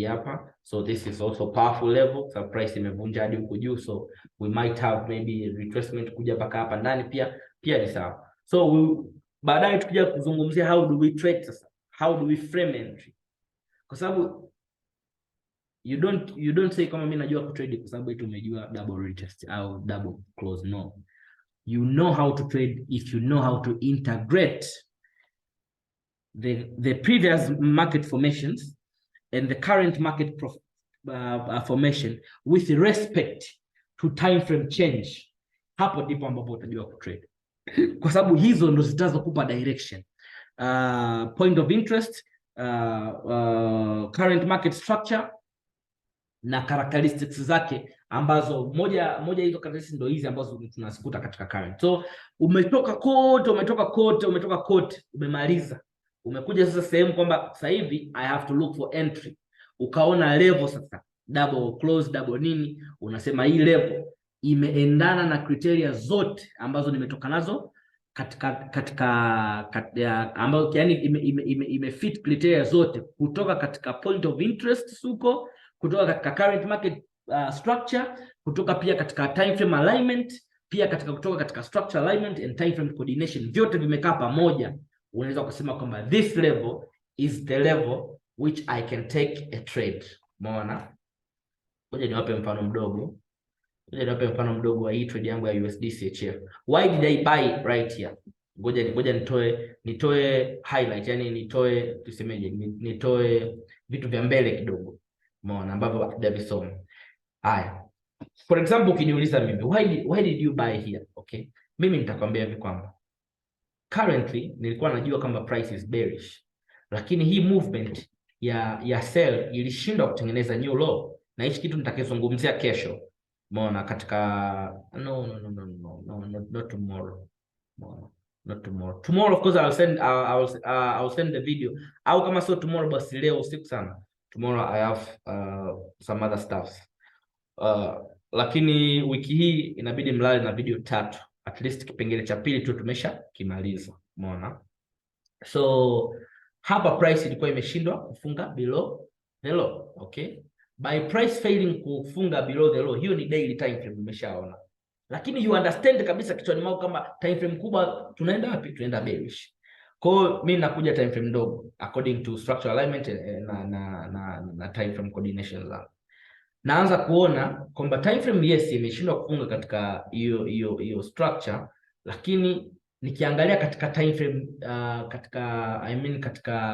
hapa. So this is also powerful level. So price imevunja hadi huko juu, so we might have maybe retracement kuja mpaka hapa ndani pia ni sawa. So baadaye tukija kuzungumzia how do we trade sasa, how do we frame entry, kwa sababu you don't say kama mimi najua kutrade kwa sababu eti umejua double retest au double close. No, you know how to trade if you know how to integrate the previous market formations and the current market formation with respect to time frame change. Hapo ndipo ambapo utajua kutrade, kwa sababu hizo ndo zitazokupa direction, point of interest current market structure na characteristics zake, ambazo moja hizo characteristics ndio hizi ambazo tunazikuta katika current. So umetoka kote, umemaliza, umekuja sasa sehemu kwamba sasa hivi I have to look for entry, ukaona level sasa, double close, double nini, unasema hii level imeendana na criteria zote ambazo nimetoka nazo ambayo yani imefit criteria zote, kutoka katika point of interest huko, kutoka katika current market structure, kutoka pia katika time frame alignment, pia kutoka katika structure alignment and time frame coordination, vyote vimekaa pamoja. Unaweza kusema kwamba this level is the level which I can take a trade. Umeona? Ngoja niwape mfano mdogo wa hii trade yangu ya USD CHF. Why did I buy right here? Ngoja nitoe highlight, yani nitoe vitu vya mbele kidogo. Umeona, ambavyo hatujavisoma. Haya. For example, ukiniuliza mimi, why did you buy here? Okay. Mimi nitakwambia hivi kwamba currently nilikuwa najua kwamba price is bearish, lakini hii movement ya sell ilishindwa kutengeneza new low, na hichi kitu nitakizungumzia kesho. Umeona, katika not tomorrow. Not tomorrow. Tomorrow of course I'll send the video. Au kama sio tomorrow basi leo usiku sana. Tomorrow I have some other stuff. Lakini wiki hii inabidi mlale na video 3. At least kipengele cha pili tu tumesha kimaliza. Umeona? So hapa price ilikuwa imeshindwa kufunga below the low, okay? By price failing kufunga below the low, hiyo ni daily time frame, umeshaona. Lakini you understand kabisa kichwani mwako kama time frame kubwa tunaenda wapi? Tunaenda bearish. Kwa hiyo mimi nakuja time frame ndogo according to structural alignment na time frame coordination zangu. Naanza kuona kwamba time frame yes imeshindwa kufunga katika hiyo structure, lakini nikiangalia katika time frame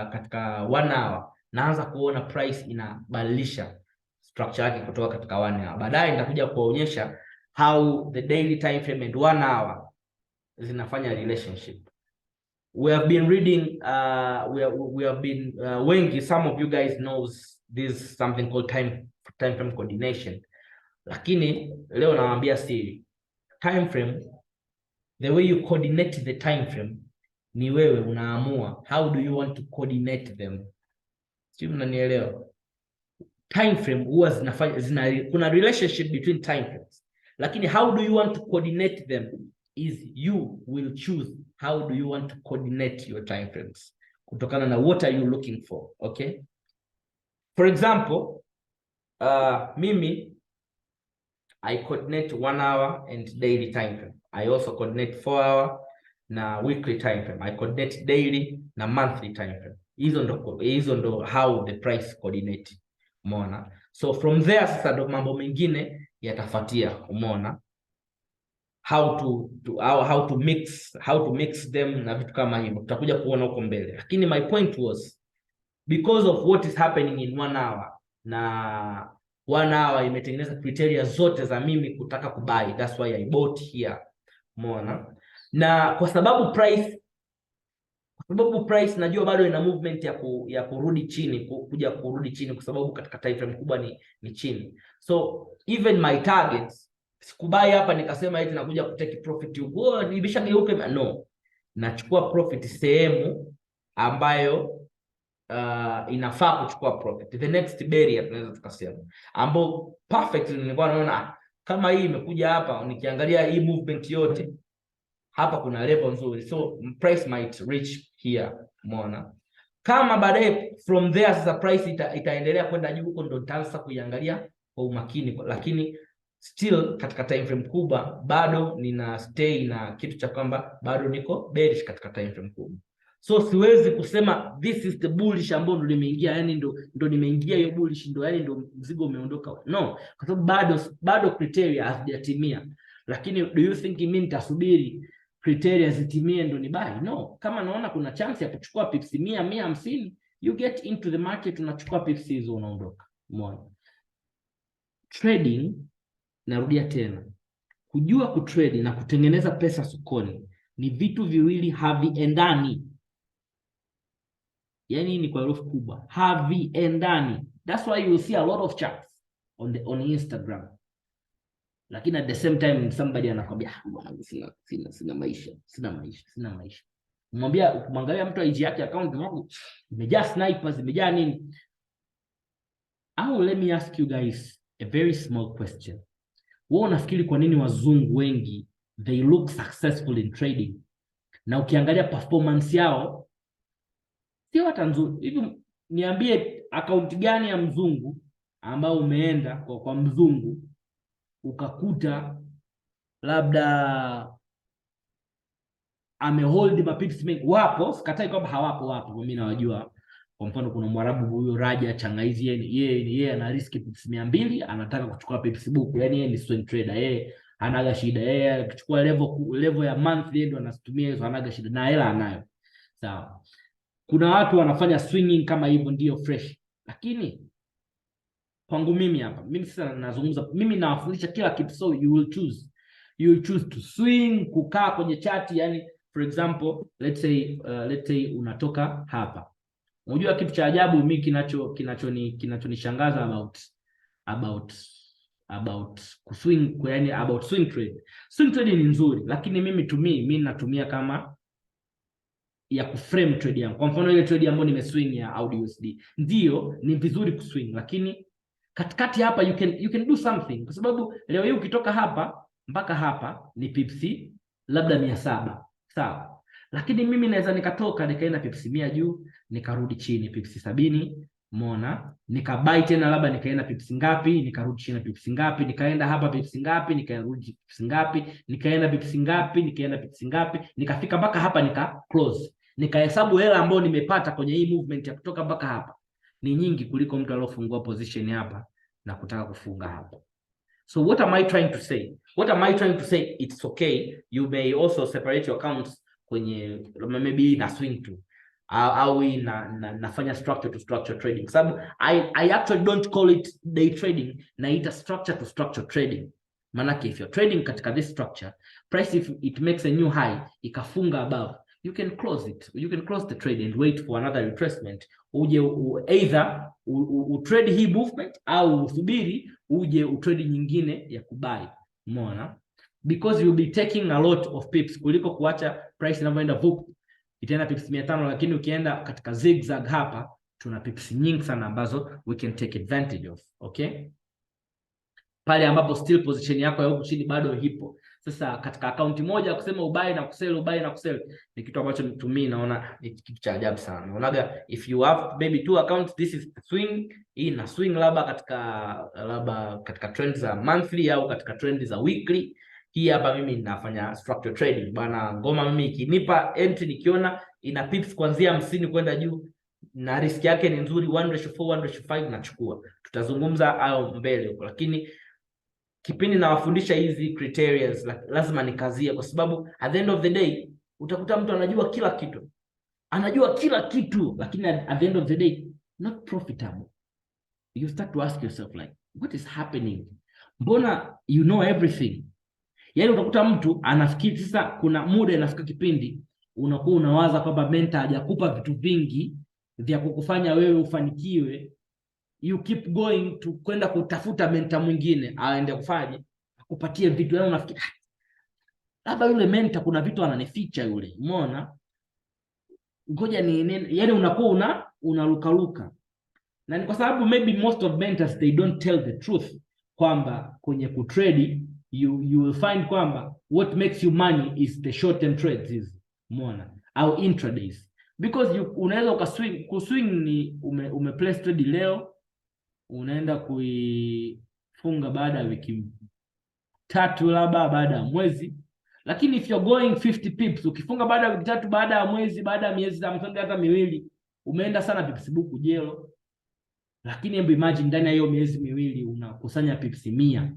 katika 1 hour, naanza kuona price inabadilisha structure yake kutoka katika 1 hour. Baadaye nitakuja kuonyesha how the daily time frame and 1 hour zinafanya relationship. We have been reading we have been wengi, some of you guys knows this something called time frame coordination. Lakini leo nawaambia siri. Time frame, the way you coordinate the time frame ni wewe unaamua how do you want to coordinate them. Sio, mnanielewa? Time frame huwa kuna relationship between time frames, lakini how do you want to coordinate them is you will choose how do you want to coordinate your time frames kutokana na what are you looking for. Okay, for example, mimi I coordinate 1 hour and daily time frame. I also coordinate 4 hour na weekly time frame. I coordinate daily na monthly time frame. Hizo ndo how the price coordinate. Umeona? So from there sasa ndo mambo mengine yatafuatia. Umeona? How to mix them na vitu kama hivyo. Tutakuja kuona huko mbele. Lakini my point was because of what is happening in 1 hour, na 1 hour imetengeneza criteria zote za mimi kutaka kubuy. That's why I bought here. Umeona? Na kwa sababu price najua bado ina movement ya kurudi chini, kuja kurudi chini, kwa sababu katika time frame kubwa ni chini. So even my targets, sikubai hapa nikasema eti nakuja kutake profit huko nimeshageuka. No, nachukua profit sehemu ambayo inafaa kuchukua profit. The next barrier tunaweza tukasema, ambao perfectly nilikuwa naona kama hii imekuja hapa, nikiangalia hii movement yote hapa kuna level nzuri, so price might reach here. Umeona? Kama baadaye from there sasa price itaendelea kwenda juu huko, ndo nitaanza kuiangalia kwa umakini, lakini still katika time frame kubwa bado nina stay na kitu cha kwamba bado niko bearish katika time frame kubwa. So siwezi kusema this is the bullish ambao ndo nimeingia, yani ndo nimeingia hiyo bullish, ndo yani ndo mzigo umeondoka. No, kwa sababu bado criteria hazijatimia. Lakini do you think mimi nitasubiri criteria zitimie ndo ni buy? No, kama naona kuna chance ya kuchukua pips 100 150, you get into the market, unachukua pips hizo unaondoka. Umeona? Trading, narudia tena, kujua kutrade na kutengeneza pesa sokoni ni vitu viwili haviendani. yani ni kwa herufi kubwa, haviendani. That's why you see a lot of charts on Instagram, lakini at the same time somebody anakwambia sina maisha. Kumwangalia mtu IG yake account yangu imejaa snipers, imejaa nini. Au let me ask you guys a very small question. Wewe unafikiri kwa nini wazungu wengi they look successful in trading, na ukiangalia performance yao sio hata nzuri? Hivi niambie account gani ya mzungu ambao umeenda kwa mzungu ukakuta labda amehold mapips mengi? Wapo, sikatai kwamba hawapo, wapo, mimi nawajua. Kwa mfano kuna Mwarabu huyo Raja Changaizi, yeye ana risk pips 200, anataka kuchukua pips book, yani yeye ni swing trader, yeye anaga shida, yeye akichukua level ya monthly ndio anatumia hizo, anaga shida na hela anayo. Sawa, kuna watu wanafanya swinging kama hivyo, ndio fresh, lakini kwangu mimi hapa, mimi sasa nazungumza, mimi nawafundisha kila kitu. So you will choose to swing, kukaa kwenye chati. Yani for example, let's say unatoka hapa. Unajua kitu cha ajabu mimi kinachonishangaza about kuswing, yani about swing trade. Swing trade ni nzuri, lakini mimi natumia kama ya kuframe trade yangu. Kwa mfano ile trade ambayo nimeswing ya Audi USD, ndio ni vizuri kuswing, lakini katikati hapa you can do something, kwa sababu leo hii ukitoka hapa mpaka hapa ni pipsi labda 700, sawa, lakini mimi naweza nikatoka nikaenda pipsi 100 juu, nikarudi chini pipsi 70, umeona, nikabai tena labda nikaenda pipsi ngapi, nikarudi chini pipsi ngapi, nikaenda hapa pipsi ngapi, nikarudi pipsi ngapi, nikaenda pipsi ngapi, nikaenda pipsi ngapi, nikafika mpaka hapa nika close, nikahesabu hela ambayo nimepata kwenye hii movement ya kutoka mpaka hapa ni nyingi kuliko mtu aliyofungua position hapa na kutaka kufunga hapa. So what am I trying to say? It's okay, you may also separate your accounts kwenye maybe na swing to au nafanya structure to structure trading. Sababu I actually don't call it day trading, naita structure to structure trading. Manake if you're trading katika this structure, price if it makes a new high, ikafunga above, you can close it. You can close the trade and wait for another retracement. Either trade hii movement au usubiri uje trade nyingine ya kubai. Umeona? Because you'll be taking a lot of pips kuliko kuacha price inavyoenda vup itaenda pips 500, lakini ukienda katika zigzag hapa tuna pips nyingi sana ambazo we can take advantage of. Okay? Pale ambapo still position yako ya huko chini bado ipo. Sasa katika akaunti moja kusema ubai na kusell ni kitu ambacho mimi naona ni kitu cha ajabu sana. Unaonaga if you have maybe 2 accounts, this is the swing, hii na swing labda katika trends za monthly au katika trends za weekly. Hii hapa mimi ninafanya structure trading. Bana ngoma mimi ikinipa entry nikiona ina pips kuanzia 50 kwenda juu na risk yake ni nzuri, 1/4 1/5 nachukua. Tutazungumza hayo mbele huko, lakini kipindi nawafundisha hizi criteria lazima nikazie, kwa sababu at the end of the day utakuta mtu anajua kila kitu, lakini at the end of the day not profitable. You start to ask yourself like, what is happening? Mbona you know everything? Yaani utakuta mtu anafikiri, sasa kuna muda inafika kipindi unakuwa unawaza kwamba mentor hajakupa vitu vingi vya kukufanya wewe ufanikiwe. You keep going to kwenda kutafuta mentor mwingine aende kufanye akupatie vitu, yani unafikiri labda yule mentor kuna vitu ananificha yule, umeona, ngoja ni yani unakuwa unarukaruka. Na ni kwa sababu maybe most of mentors they don't tell the truth kwamba kwenye kutrade you will find kwamba what makes you money is the short term trades, umeona, au intradays, because unaweza kuswing ni umeplace trade leo, unaenda kuifunga baada ya wiki 3 labda baada ya mwezi. Lakini if you're going 50 pips, ukifunga baada ya wiki 3, baada ya mwezi, baada ya miezi hata 2, umeenda sana pips book jelo. Lakini hebu imagine ndani ya hiyo miezi 2 unakusanya pips 100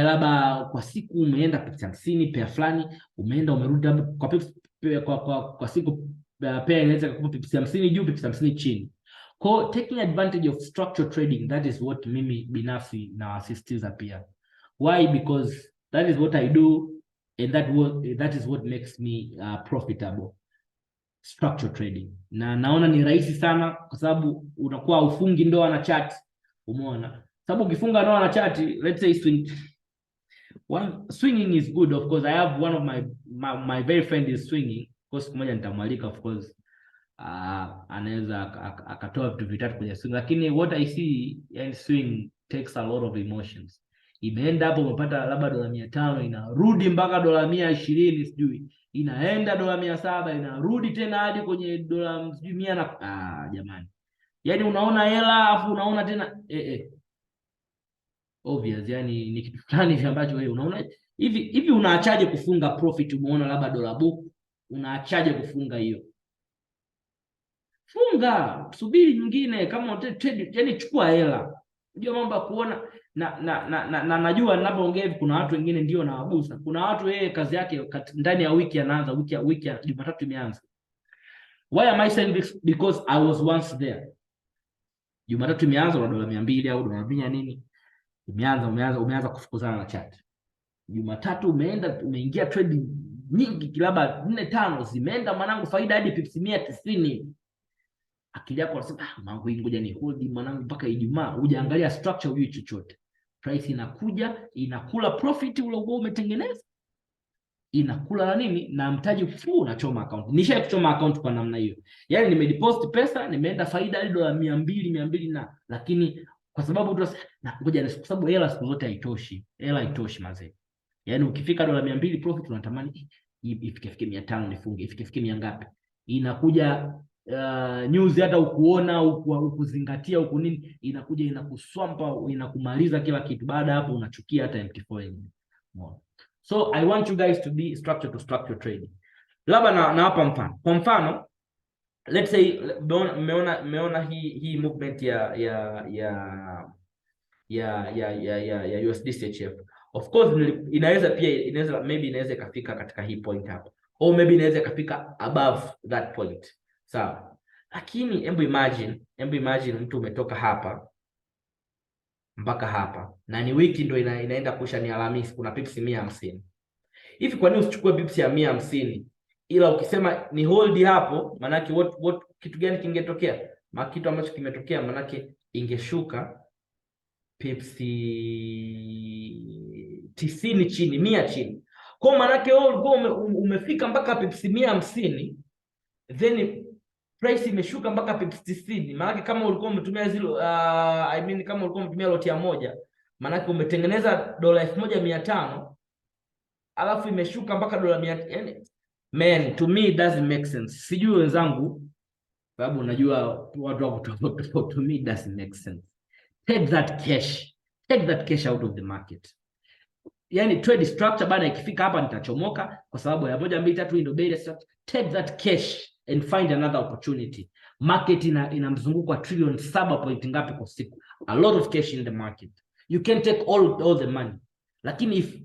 labda kwa siku, umeenda pips 50 pair fulani, umeenda umerudi kwa pips kwa siku pair inaweza kukupa pips 50 juu, pips 50 chini. Kwa taking advantage of structure trading, that is what mimi binafsi na asisitiza pia. Why? Because that is what I do, and that is what makes me profitable. structure trading, na naona ni rahisi sana kwa sababu unakuwa ufungi ndoa na chart. Umeona, sababu ukifunga ndoa na chart, let's say swinging is good. Of course I have one of my very friend is swinging. Of course siku moja nitamwalika, of course anaweza akatoa vitu vitatu kwenye swing, lakini what I see, yani swing takes a lot of emotions. Imeenda hapo umepata labda dola 500, inarudi mpaka dola 120, sijui inaenda dola 700, inarudi tena hadi kwenye dola sijui 100 na jamani, yani unaona hela afu unaona tena obvious, yani ni kitu fulani ambacho wewe unaona hivi unaachaje kufunga profit? Umeona labda dola book, unaachaje kufunga hiyo? Funga, subiri nyingine. Kama trade, yani chukua hela. Unajua mambo ya kuona na najua ninapoongea hivi kuna watu wengine ndio nawagusa. Kuna watu yeye kazi yake ndani ya wiki anaanza wiki ya Jumatatu imeanza. Why am I saying this? Because I was once there. Jumatatu imeanza na dola 200 au dola 100 nini? Umeanza kufukuzana na chart. Jumatatu umeingia trade nyingi kilaba 4-5 zimeenda mwanangu, faida hadi pips 190. Akili yako unasema mangu hii ngoja ni hold mwanangu mpaka Ijumaa. Hujaangalia structure, hujui chochote. Price inakuja inakula profit ule umetengeneza, inakula na nini na mtaji full, unachoma account. Nisha kuchoma account kwa namna hiyo, yani nimedeposit pesa, nimeenda faida hadi dola 200 na, lakini kwa sababu tu ngoja, kwa sababu hela siku zote haitoshi. Hela haitoshi mazee. Yani ukifika dola 200 profit unatamani ifike 500 nifunge, ifike 100 ngapi, inakuja news hata ukuona ukuzingatia huku nini, inakuja inakuswampa, inakumaliza kila kitu. Baada hapo unachukia hata MT4 yenyewe. So I want you guys to be structure to structure trading. Labda na hapa mfano. Kwa mfano let's say meona hii movement ya USD CHF. Of course inaweza ikafika katika hii point hapa, au maybe inaweza ikafika above that point. Sawa, lakini hebu imagine mtu umetoka hapa mpaka hapa na ni wiki ndio inaenda kusha, ni Alhamisi, kuna pips 150. Hivi kwa nini usichukue pips ya 150? Ila ukisema ni hold hapo, manake what kitu gani kingetokea? Kitu ambacho kimetokea manake ingeshuka pips 90 chini, 100 chini. Kwa manake wewe ulikuwa umefika mpaka pips 150, then price imeshuka mpaka pips 90. Maana kama ulikuwa umetumia zile kama ulikuwa umetumia lot ya moja, maana umetengeneza dola 1500 alafu imeshuka mpaka dola 100. Yani man, to me it doesn't make sense. Sijui wenzangu, sababu unajua watu wako tofauti. To me it doesn't make sense. Take that cash out of the market. Yani trade structure bana, ikifika hapa nitachomoka kwa sababu ya 1 2 3 ndio bei. Take that cash and find another opportunity. Market ina mzunguko wa trillion 7 point ngapi kwa siku. A lot of cash in the market. You can take all the money. Lakini if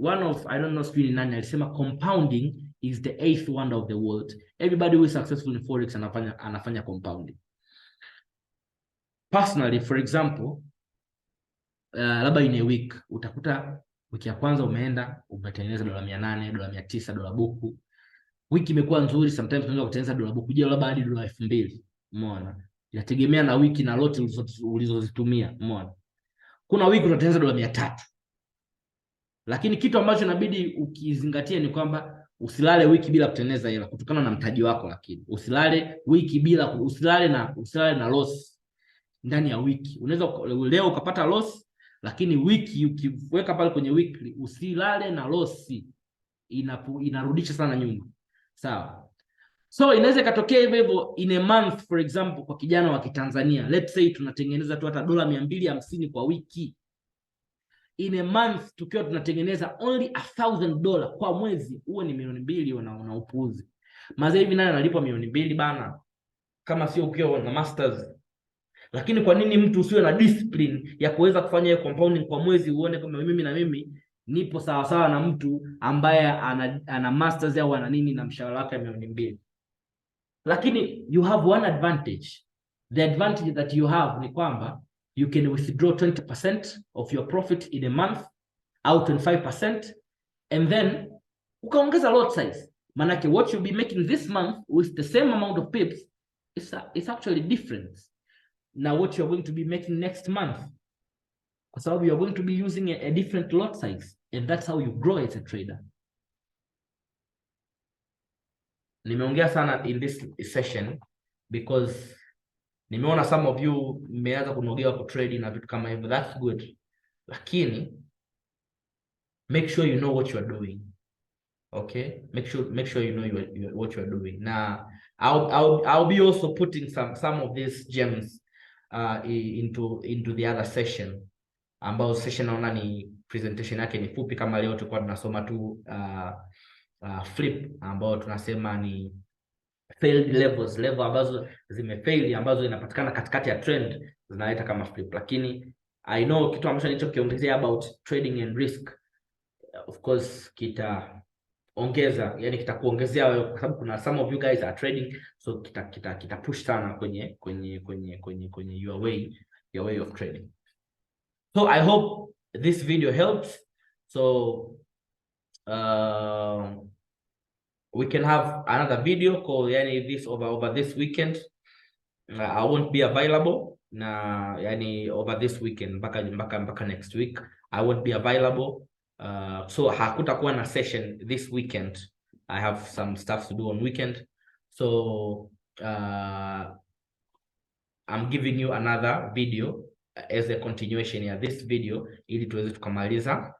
one of, I don't know sijui nani alisema, compounding is the 8th wonder of the world. Everybody who is successful in Forex anafanya compounding. Personally, for example, labda in a week utakuta wiki ya kwanza umetengeneza dola 800, dola 900, dola buku. Wiki imekuwa nzuri, sometimes unaweza kutengeneza dola buku je labda hadi dola 2000. Umeona? Inategemea na wiki na lot ulizozitumia. Umeona? Kuna wiki utatengeneza dola 300. Lakini kitu ambacho inabidi ukizingatia ni kwamba usilale wiki bila kutengeneza hela kutokana na mtaji wako. Lakini usilale wiki bila, usilale na loss ndani ya wiki. Unaweza leo ukapata loss, lakini wiki ukiweka pale kwenye weekly usilale na loss, inarudisha sana nyuma. Sawa? So inaweza katokea hivyo in a month, for example, kwa kijana wa Kitanzania, let's say tunatengeneza tu hata dola 250 kwa wiki. In a month tukiwa tunatengeneza only $1,000 kwa mwezi, huo ni milioni 2 una upuuzi. Maza hivi naye analipwa milioni 2 bana, kama sio ukiwa na masters. Lakini kwa nini mtu usiwe na discipline ya kuweza kufanya hiyo compounding kwa mwezi, uone kama mimi nipo sawa sawa na mtu ambaye ana masters au ana nini na mshahara wake milioni 2. Lakini you have one advantage. The advantage that you have ni kwamba you can withdraw 20% of your profit in a month au 25%, and then ukaongeza lot size. Manake what you'll be making this month with the same amount of pips is actually different now what you're going to be making next month, kwa sababu you're going to be using a different lot size, and that's how you grow as a trader. Nimeongea sana in this session because nimeona some of you mmeanza kunogewa kwa trading na vitu kama hivyo. That's good, lakini make sure you know what you are doing. Okay, make sure you know what you are doing. Now I'll be also putting some of these gems into the other session, ambao session naona ni presentation yake ni fupi. Kama leo tulikuwa tunasoma tu flip, ambao tunasema ni failed levels, level ambazo zimefail, ambazo inapatikana katikati ya trend zinaleta kama flip. Lakini I know kitu ambacho nilichokiongezea about trading and risk, of course kitaongeza, yani kitakuongezea wewe, kwa sababu kuna some of you guys are trading, so kita push sana kwenye your way of trading. So I hope this video helps. So we can have another video called yani this over this weekend. I won't be available na yani over this weekend mpaka next week I won't be available. So hakutakuwa na session this weekend. I have some stuff to do on weekend. So I'm giving you another video as a continuation ya this video, ili tuweze tukamaliza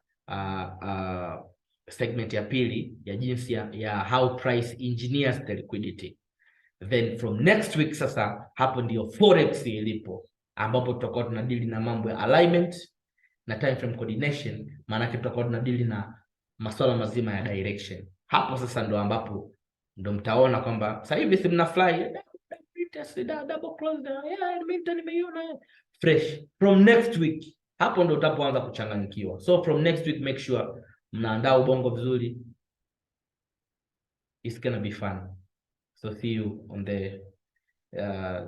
segment ya pili ya jinsi ya how price engineers the liquidity. Then from next week sasa, hapo ndio forex ilipo, ambapo tutakuwa tunadili na mambo ya alignment na time frame coordination. Maana tutakuwa tunadili na masuala mazima ya direction. Hapo sasa ndo ambapo ndo mtaona kwamba sasa hivi si mna fly double close nimeiona fresh. From next week hapo ndo utapoanza kuchanganyikiwa. So from next week make sure mnaandaa ubongo vizuri. It's gonna be fun. So see you on the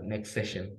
next session.